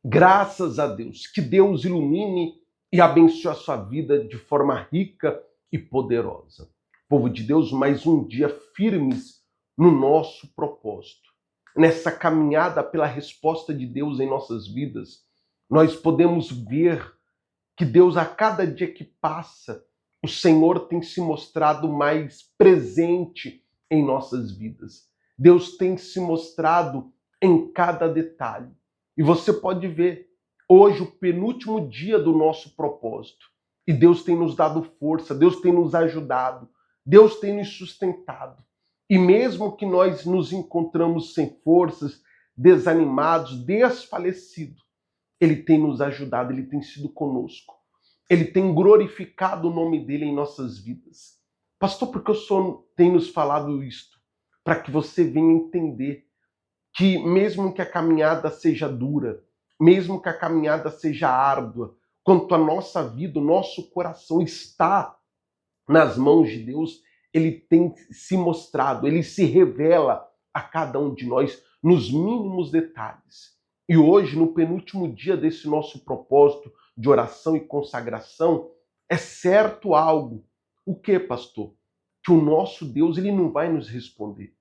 Graças a Deus. Que Deus ilumine e abençoe a sua vida de forma rica e poderosa. Povo de Deus, mais um dia firmes no nosso propósito. Nessa caminhada pela resposta de Deus em nossas vidas, nós podemos ver que Deus, a cada dia que passa, o Senhor tem se mostrado mais presente em nossas vidas. Deus tem se mostrado em cada detalhe. E você pode ver, hoje, o penúltimo dia do nosso propósito. E Deus tem nos dado força, Deus tem nos ajudado, Deus tem nos sustentado. E mesmo que nós nos encontramos sem forças, desanimados, desfalecidos, Ele tem nos ajudado, Ele tem sido conosco. Ele tem glorificado o nome dele em nossas vidas. Pastor, por que o Senhor tem nos falado isto? Para que você venha entender que mesmo que a caminhada seja dura, mesmo que a caminhada seja árdua, quanto a nossa vida, o nosso coração está nas mãos de Deus, ele tem se mostrado, ele se revela a cada um de nós nos mínimos detalhes. E hoje, no penúltimo dia desse nosso propósito de oração e consagração, é certo algo. O que, pastor? Que o nosso Deus, ele não vai nos responder.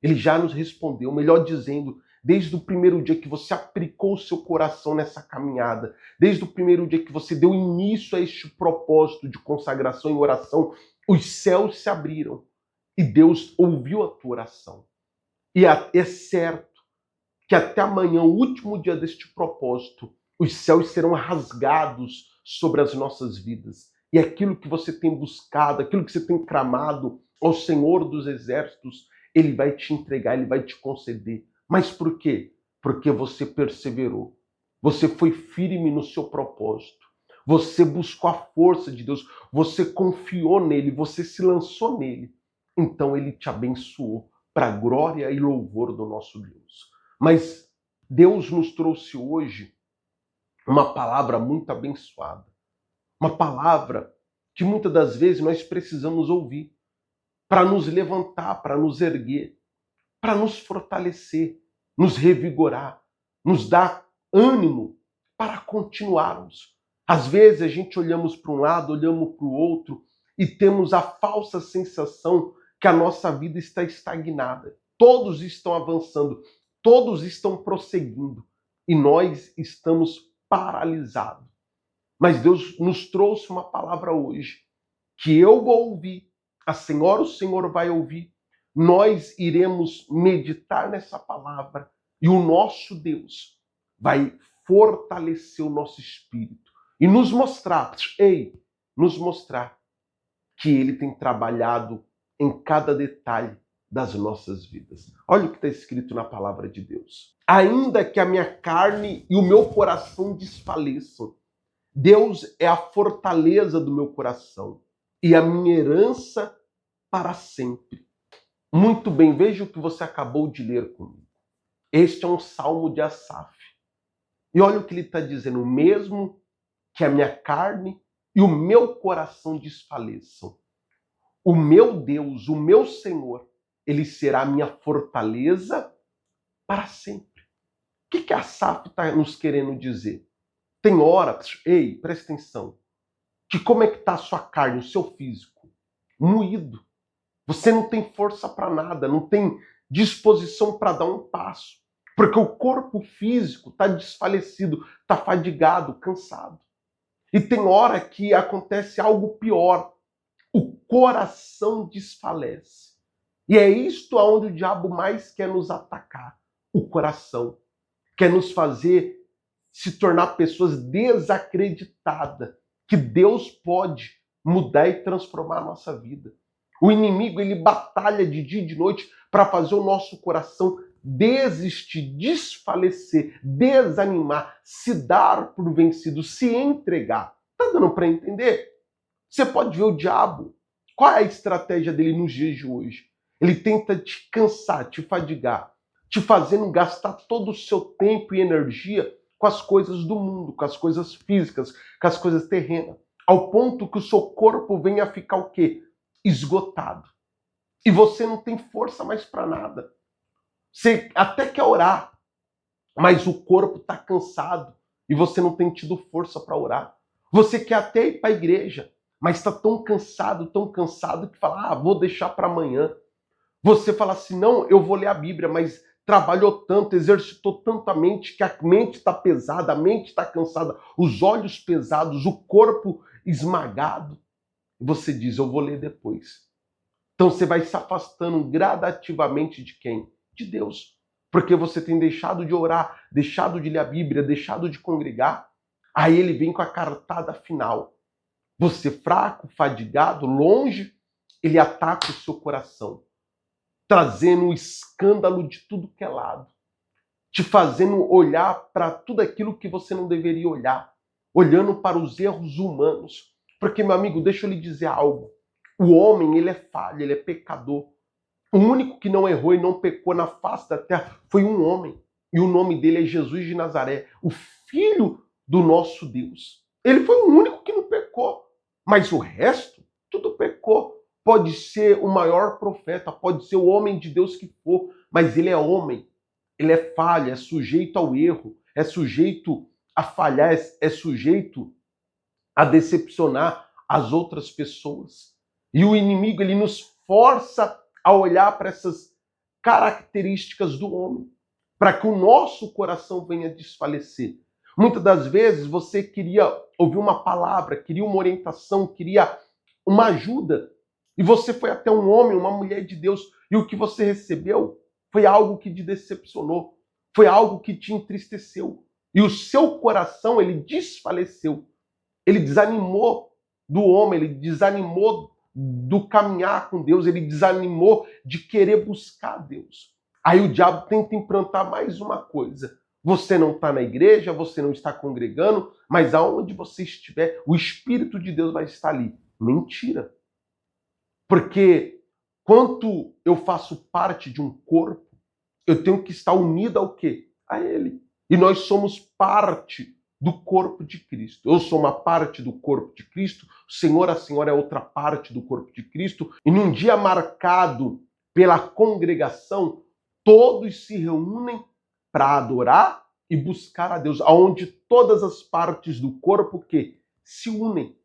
Ele já nos respondeu, melhor dizendo, desde o primeiro dia que você aplicou o seu coração nessa caminhada, desde o primeiro dia que você deu início a este propósito de consagração e oração, os céus se abriram e Deus ouviu a tua oração. E é certo que até amanhã, o último dia deste propósito, os céus serão rasgados sobre as nossas vidas. E aquilo que você tem buscado, aquilo que você tem clamado ao Senhor dos Exércitos, Ele vai te entregar, Ele vai te conceder. Mas por quê? Porque você perseverou. Você foi firme no seu propósito. Você buscou a força de Deus. Você confiou nele, você se lançou nele. Então Ele te abençoou para a glória e louvor do nosso Deus. Mas Deus nos trouxe hoje uma palavra muito abençoada. Uma palavra que muitas das vezes nós precisamos ouvir para nos levantar, para nos erguer, para nos fortalecer, nos revigorar, nos dar ânimo para continuarmos. Às vezes a gente olhamos para um lado, olhamos para o outro e temos a falsa sensação que a nossa vida está estagnada. Todos estão avançando, todos estão prosseguindo e nós estamos paralisados. Mas Deus nos trouxe uma palavra hoje que eu vou ouvir, a senhora, o Senhor vai ouvir, nós iremos meditar nessa palavra e o nosso Deus vai fortalecer o nosso espírito e nos mostrar, nos mostrar que Ele tem trabalhado em cada detalhe das nossas vidas. Olha o que está escrito na palavra de Deus. Ainda que a minha carne e o meu coração desfaleçam, Deus é a fortaleza do meu coração e a minha herança para sempre. Muito bem, veja o que você acabou de ler comigo. Este é um salmo de Asaf. E olha o que ele está dizendo, mesmo que a minha carne e o meu coração desfaleçam, o meu Deus, o meu Senhor, ele será a minha fortaleza para sempre. O que Asaf está nos querendo dizer? Tem hora, presta atenção, que como é que está a sua carne, o seu físico? Moído. Você não tem força para nada, não tem disposição para dar um passo. Porque o corpo físico está desfalecido, está fadigado, cansado. E tem hora que acontece algo pior. O coração desfalece. E é isto aonde o diabo mais quer nos atacar. O coração. Quer nos fazer se tornar pessoas desacreditadas que Deus pode mudar e transformar a nossa vida. O inimigo, ele batalha de dia e de noite para fazer o nosso coração desistir, desfalecer, desanimar, se dar por vencido, se entregar. Tá dando para entender? Você pode ver o diabo. Qual é a estratégia dele nos dias de hoje? Ele tenta te cansar, te fadigar, te fazendo gastar todo o seu tempo e energia com as coisas do mundo, com as coisas físicas, com as coisas terrenas, ao ponto que o seu corpo venha a ficar o quê? Esgotado. E você não tem força mais para nada. Você até quer orar, mas o corpo está cansado, e você não tem tido força para orar. Você quer até ir para a igreja, mas está tão cansado que fala, vou deixar para amanhã. Você fala assim, não, eu vou ler a Bíblia, mas trabalhou tanto, exercitou tanto a mente, que a mente está pesada, a mente está cansada, os olhos pesados, o corpo esmagado. E você diz, eu vou ler depois. Então você vai se afastando gradativamente de quem? De Deus. Porque você tem deixado de orar, deixado de ler a Bíblia, deixado de congregar. Aí ele vem com a cartada final. Você fraco, fadigado, longe, ele ataca o seu coração, trazendo o escândalo de tudo que é lado, te fazendo olhar para tudo aquilo que você não deveria olhar, olhando para os erros humanos. Porque, meu amigo, deixa eu lhe dizer algo. O homem, ele é falho, ele é pecador. O único que não errou e não pecou na face da terra foi um homem. E o nome dele é Jesus de Nazaré, o Filho do nosso Deus. Ele foi o único que não pecou. Mas o resto, tudo pecou. Pode ser o maior profeta, pode ser o homem de Deus que for, mas ele é homem. Ele é falha, é sujeito ao erro, é sujeito a falhar, é sujeito a decepcionar as outras pessoas. E o inimigo, ele nos força a olhar para essas características do homem, para que o nosso coração venha desfalecer. Muitas das vezes você queria ouvir uma palavra, queria uma orientação, queria uma ajuda, e você foi até um homem, uma mulher de Deus, e o que você recebeu foi algo que te decepcionou, foi algo que te entristeceu. E o seu coração, ele desfaleceu. Ele desanimou do homem, ele desanimou do caminhar com Deus, ele desanimou de querer buscar Deus. Aí o diabo tenta implantar mais uma coisa. Você não está na igreja, você não está congregando, mas aonde você estiver, o Espírito de Deus vai estar ali. Mentira. Porque quando eu faço parte de um corpo, eu tenho que estar unido ao quê? A ele. E nós somos parte do corpo de Cristo. Eu sou uma parte do corpo de Cristo, o Senhor, a Senhora é outra parte do corpo de Cristo, e num dia marcado pela congregação, todos se reúnem para adorar e buscar a Deus, aonde todas as partes do corpo que se unem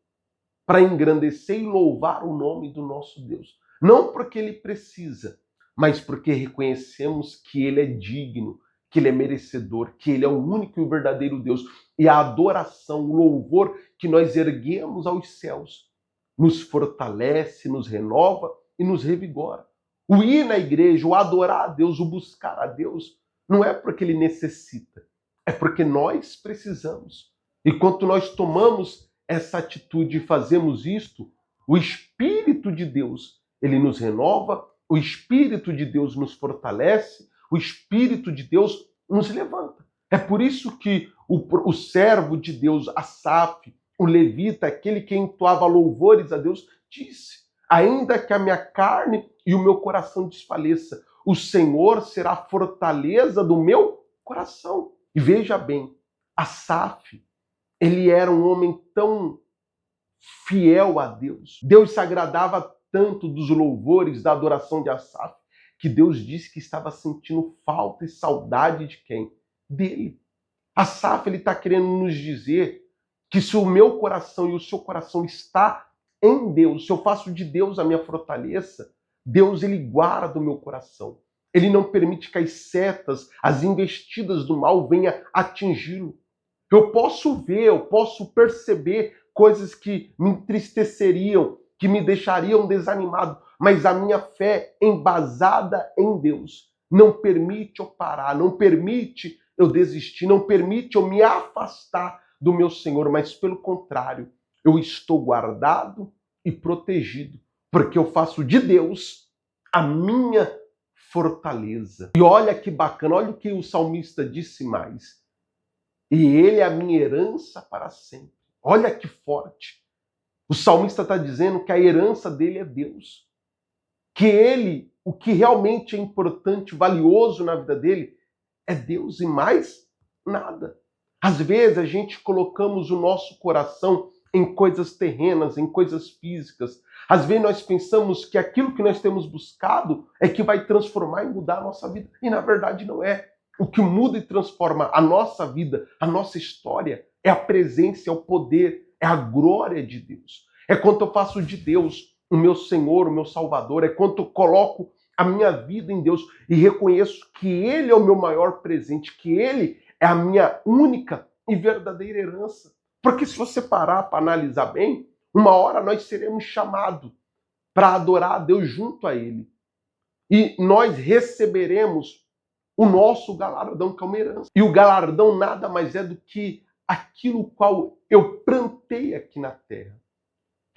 para engrandecer e louvar o nome do nosso Deus. Não porque ele precisa, mas porque reconhecemos que ele é digno, que ele é merecedor, que ele é o único e o verdadeiro Deus. E a adoração, o louvor que nós erguemos aos céus nos fortalece, nos renova e nos revigora. O ir na igreja, o adorar a Deus, o buscar a Deus, não é porque ele necessita, é porque nós precisamos. E quando nós tomamos essa atitude e fazemos isto, o Espírito de Deus, ele nos renova, o Espírito de Deus nos fortalece, o Espírito de Deus nos levanta. É por isso que o servo de Deus, Asaf, o levita, aquele que entoava louvores a Deus, disse: ainda que a minha carne e o meu coração desfaleça, o Senhor será a fortaleza do meu coração. E veja bem, Asaf, ele era um homem tão fiel a Deus. Deus se agradava tanto dos louvores, da adoração de Asaf, que Deus disse que estava sentindo falta e saudade de quem? Dele. Asaf, ele está querendo nos dizer que se o meu coração e o seu coração está em Deus, se eu faço de Deus a minha fortaleza, Deus, ele guarda o meu coração. Ele não permite que as setas, as investidas do mal venham atingi-lo. Eu posso ver, eu posso perceber coisas que me entristeceriam, que me deixariam desanimado, mas a minha fé embasada em Deus não permite eu parar, não permite eu desistir, não permite eu me afastar do meu Senhor, mas pelo contrário, eu estou guardado e protegido, porque eu faço de Deus a minha fortaleza. E olha que bacana, olha o que o salmista disse mais. E ele é a minha herança para sempre. Olha que forte. O salmista está dizendo que a herança dele é Deus. Que ele, o que realmente é importante, valioso na vida dele, é Deus e mais nada. Às vezes a gente colocamos o nosso coração em coisas terrenas, em coisas físicas. Às vezes nós pensamos que aquilo que nós temos buscado é que vai transformar e mudar a nossa vida. E na verdade não é. O que muda e transforma a nossa vida, a nossa história, é a presença, é o poder, é a glória de Deus. É quando eu faço de Deus o meu Senhor, o meu Salvador, é quando eu coloco a minha vida em Deus e reconheço que Ele é o meu maior presente, que Ele é a minha única e verdadeira herança. Porque se você parar para analisar bem, uma hora nós seremos chamados para adorar a Deus junto a Ele. E nós receberemos o nosso galardão, que é uma herança. E o galardão nada mais é do que aquilo qual eu plantei aqui na terra.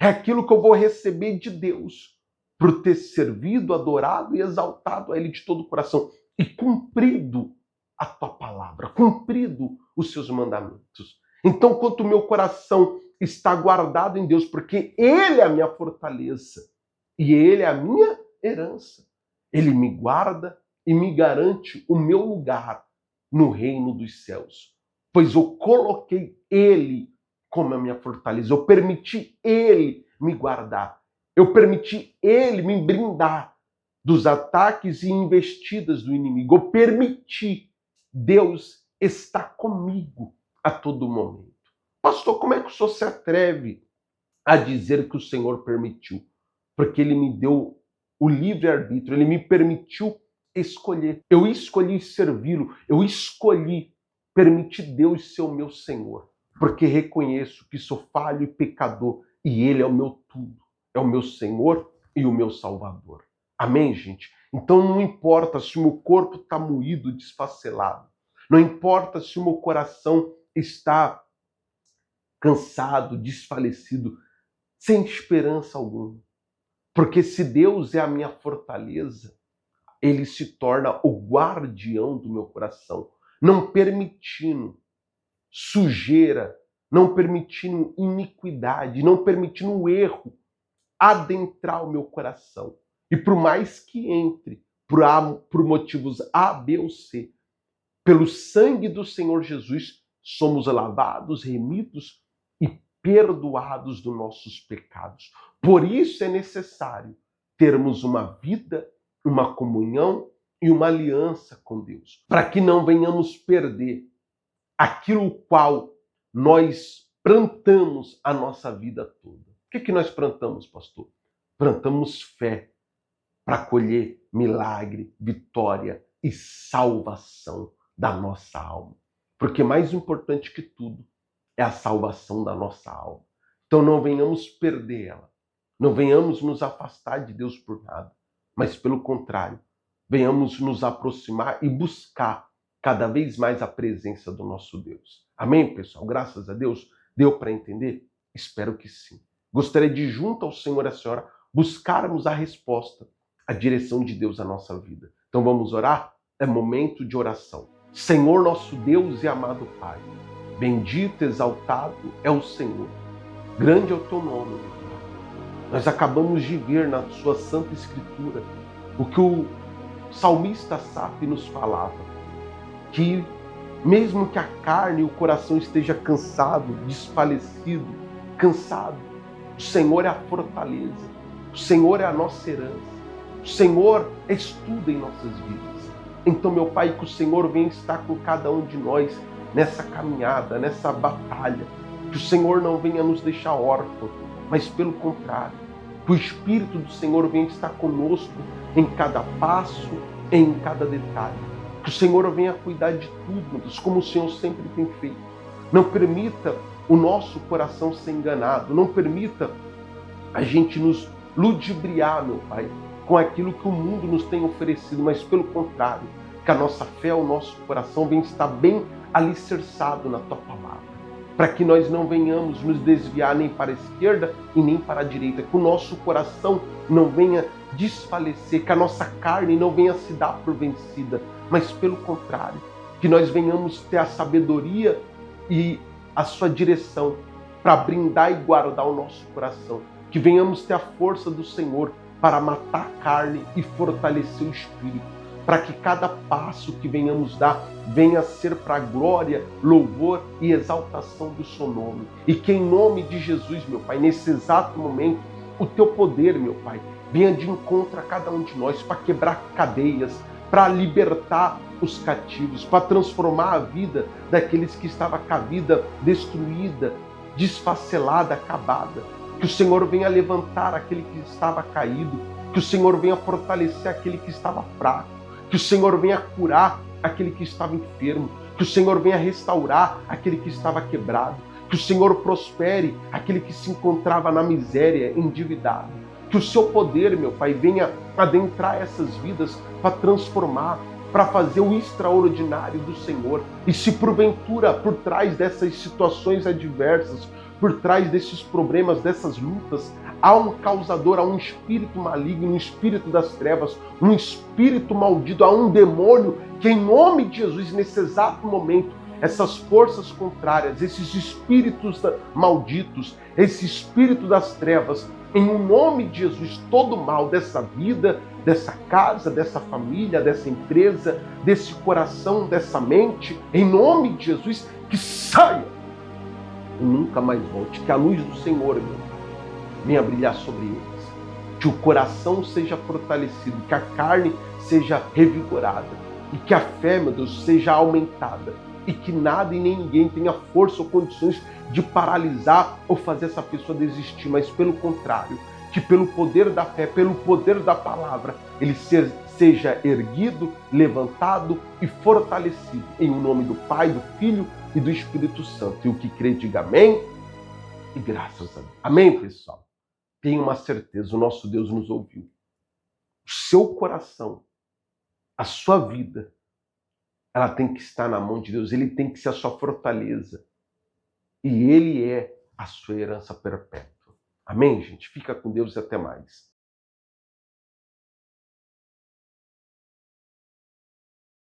É aquilo que eu vou receber de Deus por ter servido, adorado e exaltado a Ele de todo o coração e cumprido a tua palavra, cumprido os seus mandamentos. Então, quanto o meu coração está guardado em Deus, porque Ele é a minha fortaleza e Ele é a minha herança. Ele me guarda e me garante o meu lugar no reino dos céus, pois eu coloquei Ele como a minha fortaleza, eu permiti Ele me guardar, eu permiti Ele me brindar dos ataques e investidas do inimigo, eu permiti Deus estar comigo a todo momento. Pastor, como é que o senhor se atreve a dizer que o Senhor permitiu? Porque Ele me deu o livre-arbítrio, Ele me permitiu escolher. Eu escolhi servi-lo, eu escolhi permitir Deus ser o meu Senhor, porque reconheço que sou falho e pecador e Ele é o meu tudo, é o meu Senhor e o meu Salvador. Amém, gente? Então não importa se o meu corpo está moído, desfacelado, não importa se o meu coração está cansado, desfalecido, sem esperança alguma. Porque se Deus é a minha fortaleza, Ele se torna o guardião do meu coração, não permitindo sujeira, não permitindo iniquidade, não permitindo erro adentrar o meu coração. E por mais que entre por motivos A, B ou C, pelo sangue do Senhor Jesus, somos lavados, remidos e perdoados dos nossos pecados. Por isso é necessário termos uma vida, uma comunhão e uma aliança com Deus, para que não venhamos perder aquilo qual nós plantamos a nossa vida toda. O que nós plantamos, pastor? Plantamos fé para colher milagre, vitória e salvação da nossa alma. Porque mais importante que tudo é a salvação da nossa alma. Então não venhamos perder ela. Não venhamos nos afastar de Deus por nada. Mas pelo contrário, venhamos nos aproximar e buscar cada vez mais a presença do nosso Deus. Amém, pessoal? Graças a Deus. Deu para entender? Espero que sim. Gostaria de, junto ao Senhor e à Senhora, buscarmos a resposta, a direção de Deus à nossa vida. Então vamos orar? É momento de oração. Senhor, nosso Deus e amado Pai, bendito, exaltado é o Senhor. Grande é o teu nome, meu Pai. Nós acabamos de ver na sua Santa Escritura o que o salmista Asaf nos falava, que mesmo que a carne e o coração esteja cansado, desfalecido, cansado, o Senhor é a fortaleza, o Senhor é a nossa herança, o Senhor é tudo em nossas vidas. Então, meu Pai, que o Senhor venha estar com cada um de nós nessa caminhada, nessa batalha, que o Senhor não venha nos deixar órfãos, mas pelo contrário, que o Espírito do Senhor venha estar conosco em cada passo, em cada detalhe. Que o Senhor venha cuidar de tudo, Deus, como o Senhor sempre tem feito. Não permita o nosso coração ser enganado, não permita a gente nos ludibriar, meu Pai, com aquilo que o mundo nos tem oferecido, mas pelo contrário, que a nossa fé, o nosso coração venha estar bem alicerçado na Tua palavra, para que nós não venhamos nos desviar nem para a esquerda e nem para a direita, que o nosso coração não venha desfalecer, que a nossa carne não venha se dar por vencida, mas pelo contrário, que nós venhamos ter a sabedoria e a sua direção para brindar e guardar o nosso coração, que venhamos ter a força do Senhor para matar a carne e fortalecer o espírito, para que cada passo que venhamos dar venha a ser para a glória, louvor e exaltação do seu nome. E que em nome de Jesus, meu Pai, nesse exato momento, o teu poder, meu Pai, venha de encontro a cada um de nós para quebrar cadeias, para libertar os cativos, para transformar a vida daqueles que estavam com a vida destruída, desfacelada, acabada. Que o Senhor venha levantar aquele que estava caído, que o Senhor venha fortalecer aquele que estava fraco, que o Senhor venha curar aquele que estava enfermo, que o Senhor venha restaurar aquele que estava quebrado, que o Senhor prospere aquele que se encontrava na miséria, endividado. Que o seu poder, meu Pai, venha adentrar essas vidas para transformar, para fazer o extraordinário do Senhor. E se porventura, por trás dessas situações adversas, por trás desses problemas, dessas lutas, há um causador, há um espírito maligno, um espírito das trevas, um espírito maldito, há um demônio que, em nome de Jesus, nesse exato momento, essas forças contrárias, esses espíritos malditos, esse espírito das trevas, em nome de Jesus, todo mal dessa vida, dessa casa, dessa família, dessa empresa, desse coração, dessa mente, em nome de Jesus, que saia e nunca mais volte. Que a luz do Senhor, meu, venha brilhar sobre eles. Que o coração seja fortalecido, que a carne seja revigorada e que a fé, meu Deus, seja aumentada. E que nada e nem ninguém tenha força ou condições de paralisar ou fazer essa pessoa desistir, mas pelo contrário, que pelo poder da fé, pelo poder da palavra, ele seja erguido, levantado e fortalecido. Em nome do Pai, do Filho e do Espírito Santo. E o que crê, diga amém e graças a Deus. Amém, pessoal? Tenha uma certeza, o nosso Deus nos ouviu. O seu coração, a sua vida, ela tem que estar na mão de Deus, ele tem que ser a sua fortaleza. E ele é a sua herança perpétua. Amém, gente? Fica com Deus e até mais.